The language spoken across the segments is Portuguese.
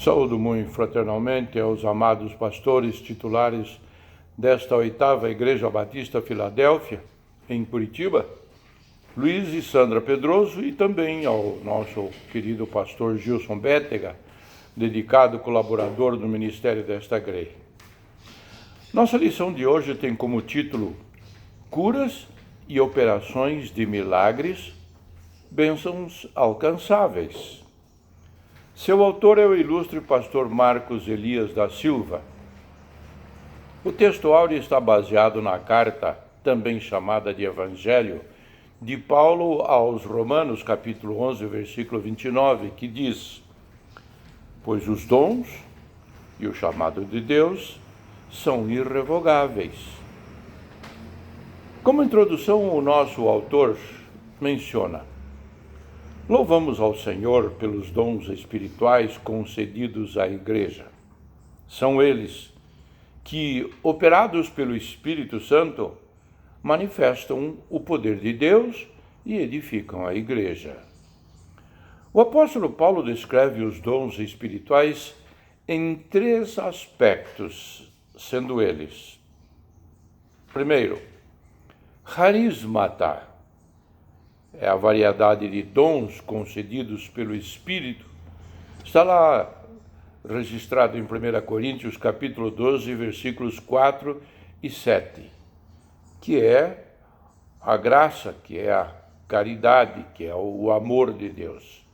Saúdo muito fraternalmente aos amados pastores titulares desta 8ª Igreja Batista Filadélfia, em Curitiba, Luiz e Sandra Pedroso, e também ao nosso querido pastor Gilson Bétega, dedicado colaborador do ministério desta igreja. Nossa lição de hoje tem como título Curas e Operações de Milagres, Bênçãos Alcançáveis. Seu autor é o ilustre pastor Marcos Elias da Silva. O texto áureo está baseado na carta, também chamada de Evangelho, de Paulo aos Romanos, capítulo 11, versículo 29, que diz: pois os dons e o chamado de Deus são irrevogáveis. Como introdução, o nosso autor menciona: louvamos ao Senhor pelos dons espirituais concedidos à Igreja. São eles que, operados pelo Espírito Santo, manifestam o poder de Deus e edificam a Igreja. O apóstolo Paulo descreve os dons espirituais em 3 aspectos, sendo eles: primeiro, charismata, é a variedade de dons concedidos pelo Espírito. Está lá registrado em 1 Coríntios, capítulo 12, versículos 4 e 7, que é a graça, que é a caridade, que é o amor de Deus.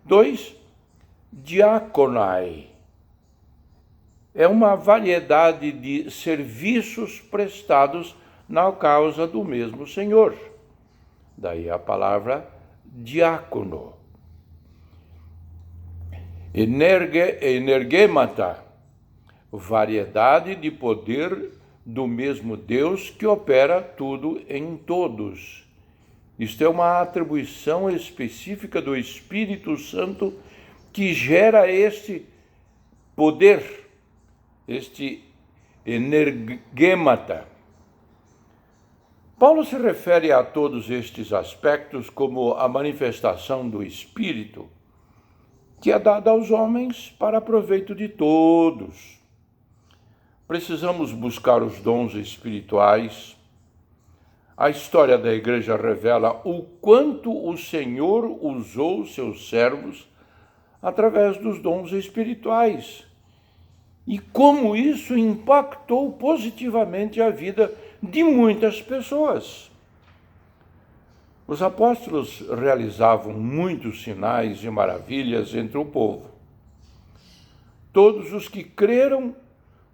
2, diaconai, é uma variedade de serviços prestados na causa do mesmo Senhor. Daí a palavra diácono. Energemata, variedade de poder do mesmo Deus que opera tudo em todos. Isto é uma atribuição específica do Espírito Santo que gera este poder, este energemata. Paulo se refere a todos estes aspectos como a manifestação do Espírito, que é dada aos homens para proveito de todos. Precisamos buscar os dons espirituais. A história da igreja revela o quanto o Senhor usou seus servos através dos dons espirituais e como isso impactou positivamente a vida de muitas pessoas. Os apóstolos realizavam muitos sinais e maravilhas entre o povo. Todos os que creram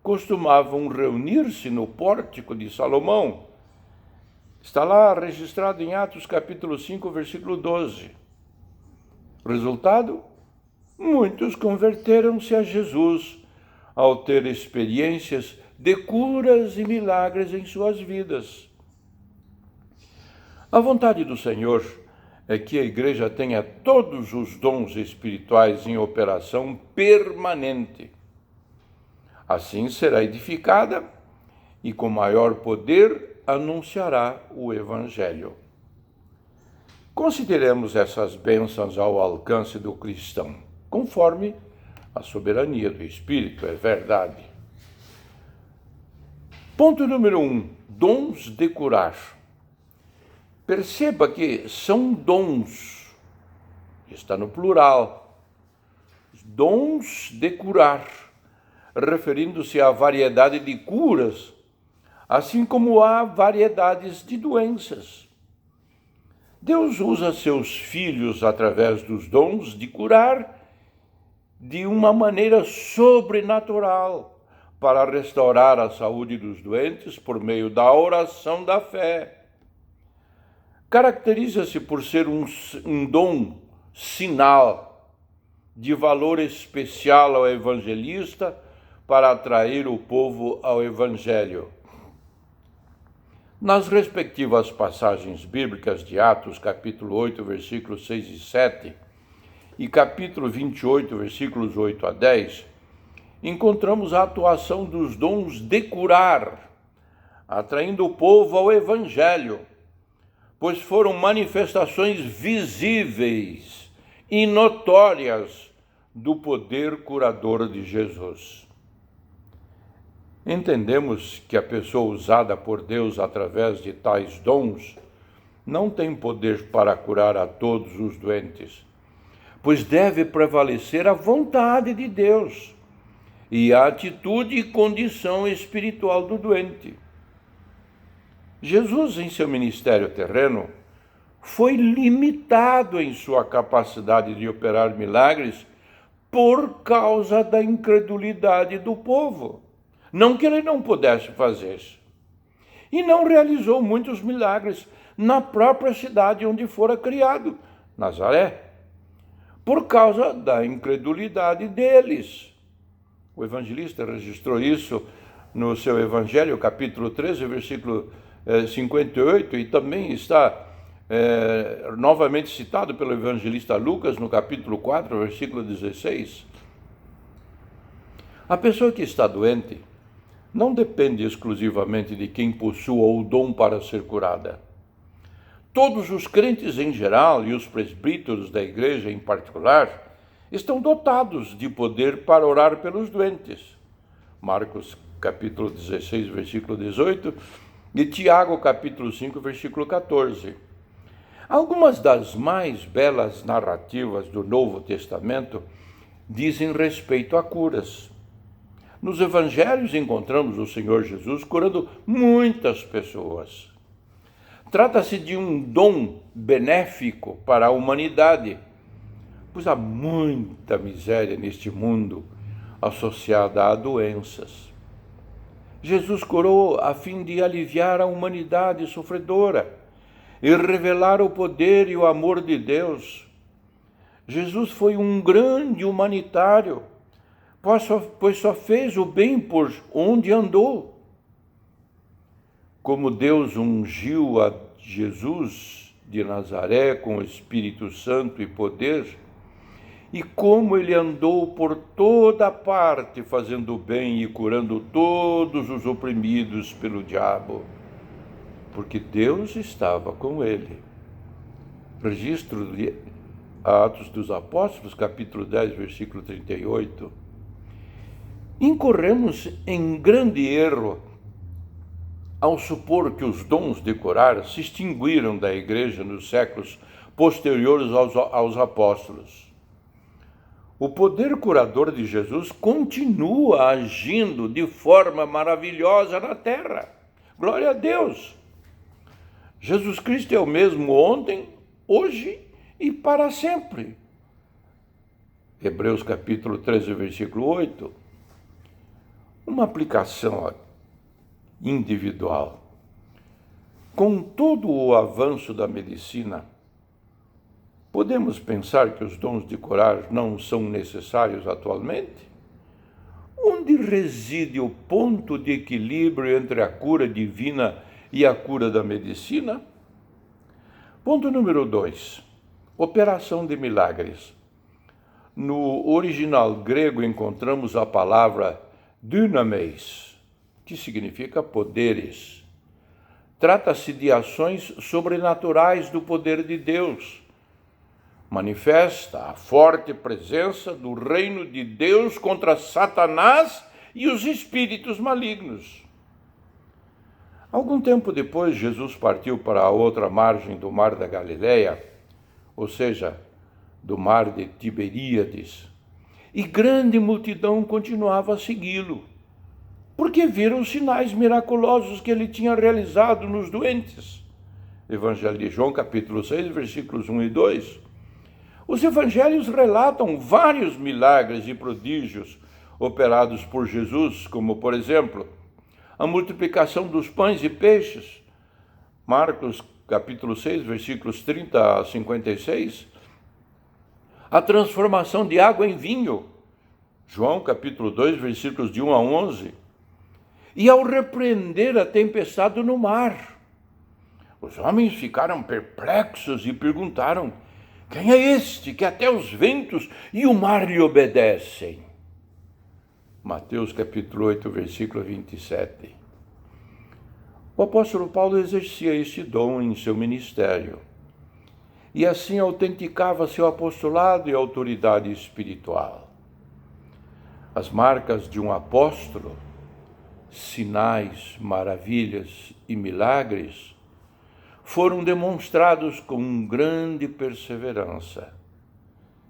costumavam reunir-se no pórtico de Salomão. Está lá registrado em Atos capítulo 5, versículo 12. Resultado? Muitos converteram-se a Jesus ao ter experiências de curas e milagres em suas vidas. A vontade do Senhor é que a igreja tenha todos os dons espirituais em operação permanente. Assim será edificada e com maior poder anunciará o Evangelho. Consideremos essas bênçãos ao alcance do cristão, conforme a soberania do Espírito, é verdade. Ponto número 1, dons de curar. Perceba que são dons, está no plural, dons de curar, referindo-se à variedade de curas, assim como há variedades de doenças. Deus usa seus filhos através dos dons de curar de uma maneira sobrenatural para restaurar a saúde dos doentes por meio da oração da fé. Caracteriza-se por ser um dom sinal de valor especial ao evangelista para atrair o povo ao Evangelho. Nas respectivas passagens bíblicas de Atos, capítulo 8, versículos 6 e 7, e capítulo 28, versículos 8 a 10, encontramos a atuação dos dons de curar, atraindo o povo ao Evangelho, pois foram manifestações visíveis e notórias do poder curador de Jesus. Entendemos que a pessoa usada por Deus através de tais dons não tem poder para curar a todos os doentes, pois deve prevalecer a vontade de Deus e a atitude e condição espiritual do doente. Jesus, em seu ministério terreno, foi limitado em sua capacidade de operar milagres por causa da incredulidade do povo. Não que ele não pudesse fazer isso. E não realizou muitos milagres na própria cidade onde fora criado, Nazaré, por causa da incredulidade deles. O evangelista registrou isso no seu Evangelho, capítulo 13, versículo 58, e também está novamente citado pelo evangelista Lucas no capítulo 4, versículo 16. A pessoa que está doente não depende exclusivamente de quem possua o dom para ser curada. Todos os crentes em geral e os presbíteros da igreja em particular estão dotados de poder para orar pelos doentes. Marcos capítulo 16, versículo 18 e Tiago capítulo 5, versículo 14. Algumas das mais belas narrativas do Novo Testamento dizem respeito a curas. Nos evangelhos encontramos o Senhor Jesus curando muitas pessoas. Trata-se de um dom benéfico para a humanidade, pois há muita miséria neste mundo associada a doenças. Jesus curou a fim de aliviar a humanidade sofredora e revelar o poder e o amor de Deus. Jesus foi um grande humanitário, pois só fez o bem por onde andou. Como Deus ungiu a Jesus de Nazaré com o Espírito Santo e poder, e como ele andou por toda parte fazendo bem e curando todos os oprimidos pelo diabo, porque Deus estava com ele. Registro de Atos dos Apóstolos, capítulo 10, versículo 38. Incorremos em grande erro ao supor que os dons de curar se extinguiram da igreja nos séculos posteriores aos apóstolos. O poder curador de Jesus continua agindo de forma maravilhosa na terra. Glória a Deus! Jesus Cristo é o mesmo ontem, hoje e para sempre. Hebreus capítulo 13, versículo 8. Uma aplicação individual. Com todo o avanço da medicina, podemos pensar que os dons de curar não são necessários atualmente? Onde reside o ponto de equilíbrio entre a cura divina e a cura da medicina? Ponto número 2. Operação de milagres. No original grego encontramos a palavra dunamis, que significa poderes. Trata-se de ações sobrenaturais do poder de Deus. Manifesta a forte presença do reino de Deus contra Satanás e os espíritos malignos. Algum tempo depois, Jesus partiu para a outra margem do mar da Galileia, ou seja, do mar de Tiberíades, e grande multidão continuava a segui-lo, porque viram os sinais miraculosos que ele tinha realizado nos doentes. Evangelho de João, capítulo 6, versículos 1 e 2. Os evangelhos relatam vários milagres e prodígios operados por Jesus, como, por exemplo, a multiplicação dos pães e peixes, Marcos, capítulo 6, versículos 30 a 56, a transformação de água em vinho, João, capítulo 2, versículos de 1 a 11, e ao repreender a tempestade no mar. Os homens ficaram perplexos e perguntaram: quem é este que até os ventos e o mar lhe obedecem? Mateus capítulo 8, versículo 27. O apóstolo Paulo exercia este dom em seu ministério, e assim autenticava seu apostolado e autoridade espiritual. As marcas de um apóstolo, sinais, maravilhas e milagres, foram demonstrados com grande perseverança.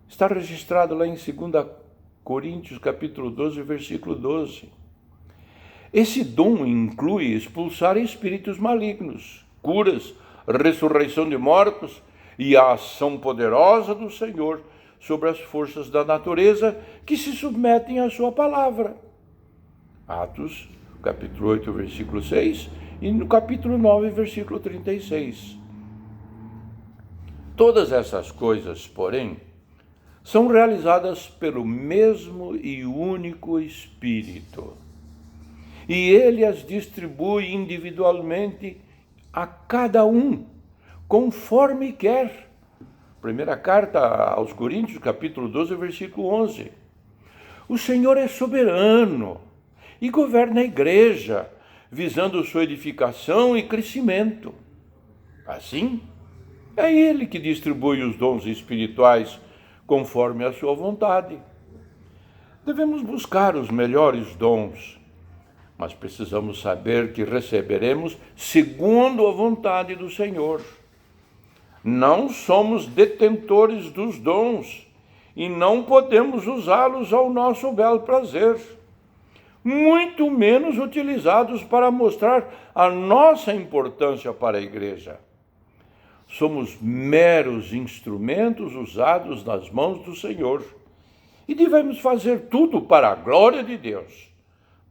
Está registrado lá em 2 Coríntios, capítulo 12, versículo 12. Esse dom inclui expulsar espíritos malignos, curas, ressurreição de mortos e a ação poderosa do Senhor sobre as forças da natureza que se submetem à sua palavra. Atos, capítulo 8, versículo 6, e no capítulo 9, versículo 36. Todas essas coisas, porém, são realizadas pelo mesmo e único Espírito. E ele as distribui individualmente a cada um, conforme quer. Primeira carta aos Coríntios, capítulo 12, versículo 11. O Senhor é soberano e governa a igreja, visando sua edificação e crescimento. Assim, é Ele que distribui os dons espirituais conforme a sua vontade. Devemos buscar os melhores dons, mas precisamos saber que receberemos segundo a vontade do Senhor. Não somos detentores dos dons e não podemos usá-los ao nosso bel prazer, muito menos utilizados para mostrar a nossa importância para a igreja. Somos meros instrumentos usados nas mãos do Senhor e devemos fazer tudo para a glória de Deus.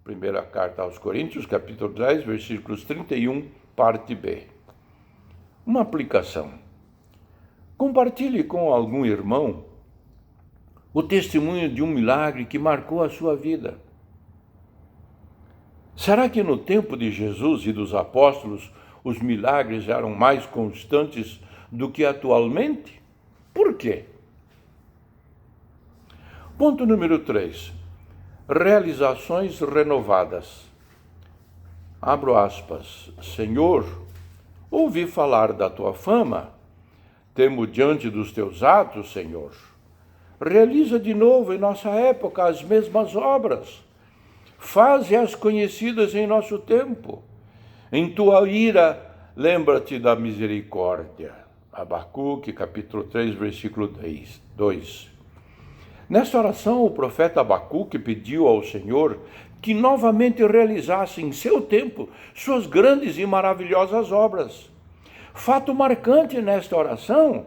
Primeira carta aos Coríntios, capítulo 10, versículos 31, parte B. Uma aplicação. Compartilhe com algum irmão o testemunho de um milagre que marcou a sua vida. Será que no tempo de Jesus e dos apóstolos os milagres eram mais constantes do que atualmente? Por quê? Ponto número 3. Realizações renovadas. Abro aspas. Senhor, ouvi falar da tua fama. Temo diante dos teus atos, Senhor. Realiza de novo em nossa época as mesmas obras. Faze-as conhecidas em nosso tempo. Em tua ira, lembra-te da misericórdia. Abacuque, capítulo 3, versículo 2. Nesta oração, o profeta Abacuque pediu ao Senhor que novamente realizasse em seu tempo suas grandes e maravilhosas obras. Fato marcante nesta oração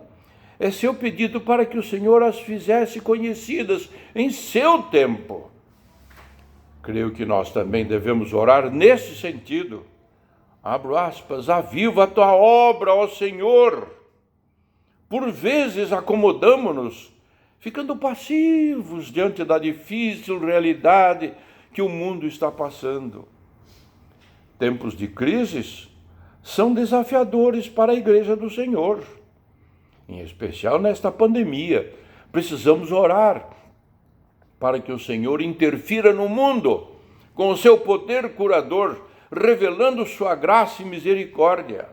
é seu pedido para que o Senhor as fizesse conhecidas em seu tempo. Creio que nós também devemos orar nesse sentido. Abro aspas, aviva a tua obra, ó Senhor. Por vezes acomodamo-nos, ficando passivos diante da difícil realidade que o mundo está passando. Tempos de crises são desafiadores para a Igreja do Senhor. Em especial nesta pandemia, precisamos orar para que o Senhor interfira no mundo com o seu poder curador, revelando sua graça e misericórdia.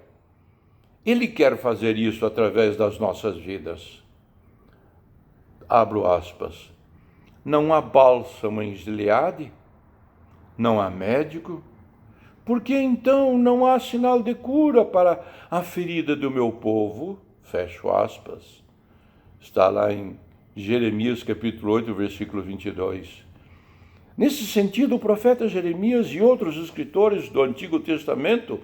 Ele quer fazer isso através das nossas vidas. Abro aspas. Não há bálsamo em Gileade? Não há médico? Por que então não há sinal de cura para a ferida do meu povo? Fecho aspas. Está lá em Jeremias capítulo 8, versículo 22. Nesse sentido, o profeta Jeremias e outros escritores do Antigo Testamento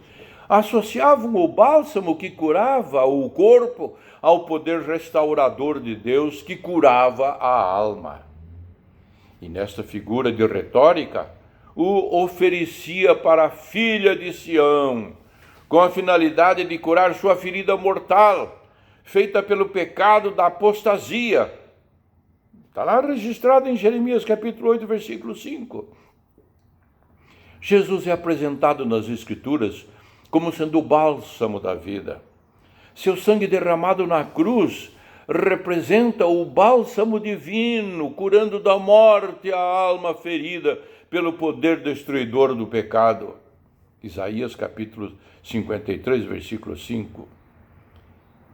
associavam o bálsamo que curava o corpo ao poder restaurador de Deus que curava a alma. E nesta figura de retórica, o oferecia para a filha de Sião, com a finalidade de curar sua ferida mortal, feita pelo pecado da apostasia. Está lá registrado em Jeremias capítulo 8, versículo 5. Jesus é apresentado nas Escrituras como sendo o bálsamo da vida. Seu sangue derramado na cruz representa o bálsamo divino, curando da morte a alma ferida pelo poder destruidor do pecado. Isaías capítulo 53, versículo 5.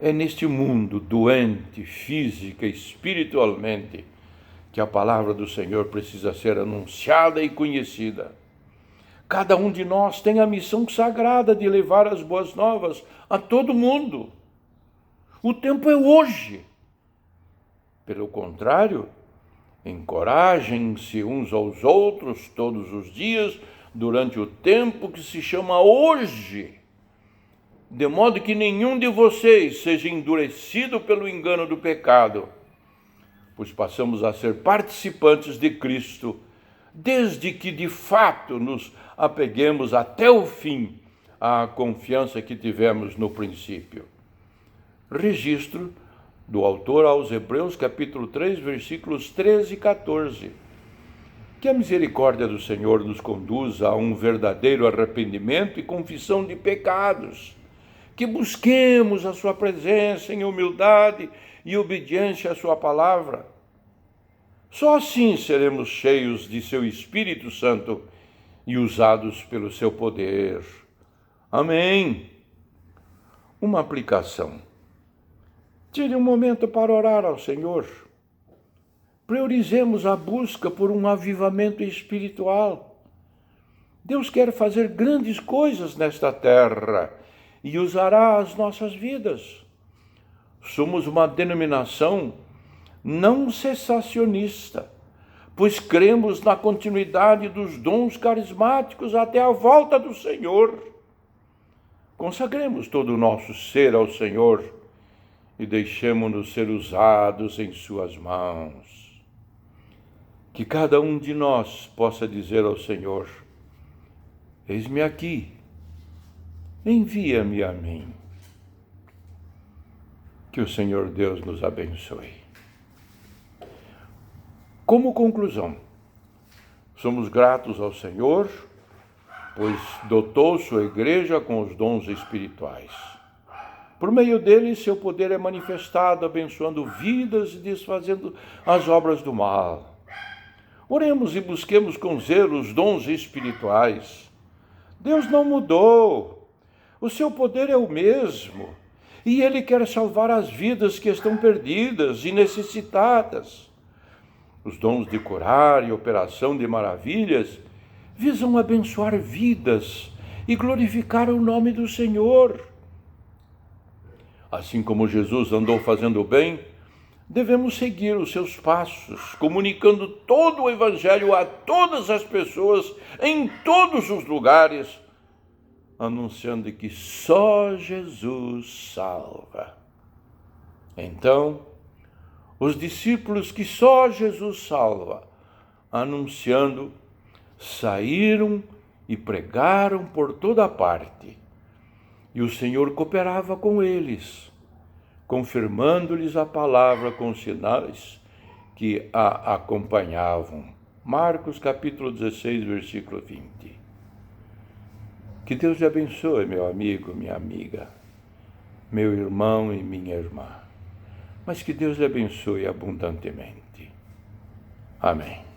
É neste mundo doente, física e espiritualmente, que a palavra do Senhor precisa ser anunciada e conhecida. Cada um de nós tem a missão sagrada de levar as boas novas a todo mundo. O tempo é hoje. Pelo contrário, encorajem-se uns aos outros todos os dias durante o tempo que se chama hoje, de modo que nenhum de vocês seja endurecido pelo engano do pecado, pois passamos a ser participantes de Cristo, desde que de fato nos apeguemos até o fim à confiança que tivemos no princípio. Registro do autor aos Hebreus, capítulo 3, versículos 13 e 14. Que a misericórdia do Senhor nos conduza a um verdadeiro arrependimento e confissão de pecados, que busquemos a sua presença em humildade e obediência à sua palavra. Só assim seremos cheios de seu Espírito Santo e usados pelo seu poder. Amém. Uma aplicação. Tire um momento para orar ao Senhor. Priorizemos a busca por um avivamento espiritual. Deus quer fazer grandes coisas nesta terra e usará as nossas vidas. Somos uma denominação não cessacionista, pois cremos na continuidade dos dons carismáticos até a volta do Senhor. Consagremos todo o nosso ser ao Senhor e deixemo-nos ser usados em suas mãos. Que cada um de nós possa dizer ao Senhor: eis-me aqui, envia-me a mim. Que o Senhor Deus nos abençoe. Como conclusão, somos gratos ao Senhor, pois dotou sua igreja com os dons espirituais. Por meio deles, seu poder é manifestado, abençoando vidas e desfazendo as obras do mal. Oremos e busquemos com zelo os dons espirituais. Deus não mudou. O seu poder é o mesmo. E Ele quer salvar as vidas que estão perdidas e necessitadas. Os dons de curar e operação de maravilhas visam abençoar vidas e glorificar o nome do Senhor. Assim como Jesus andou fazendo o bem, devemos seguir os seus passos, comunicando todo o Evangelho a todas as pessoas, em todos os lugares, anunciando que só Jesus salva. Então, os discípulos que só Jesus salva, anunciando, saíram e pregaram por toda parte. E o Senhor cooperava com eles, confirmando-lhes a palavra com sinais que a acompanhavam. Marcos capítulo 16, versículo 20. Que Deus te abençoe, meu amigo, minha amiga, meu irmão e minha irmã. Mas que Deus lhe abençoe abundantemente. Amém.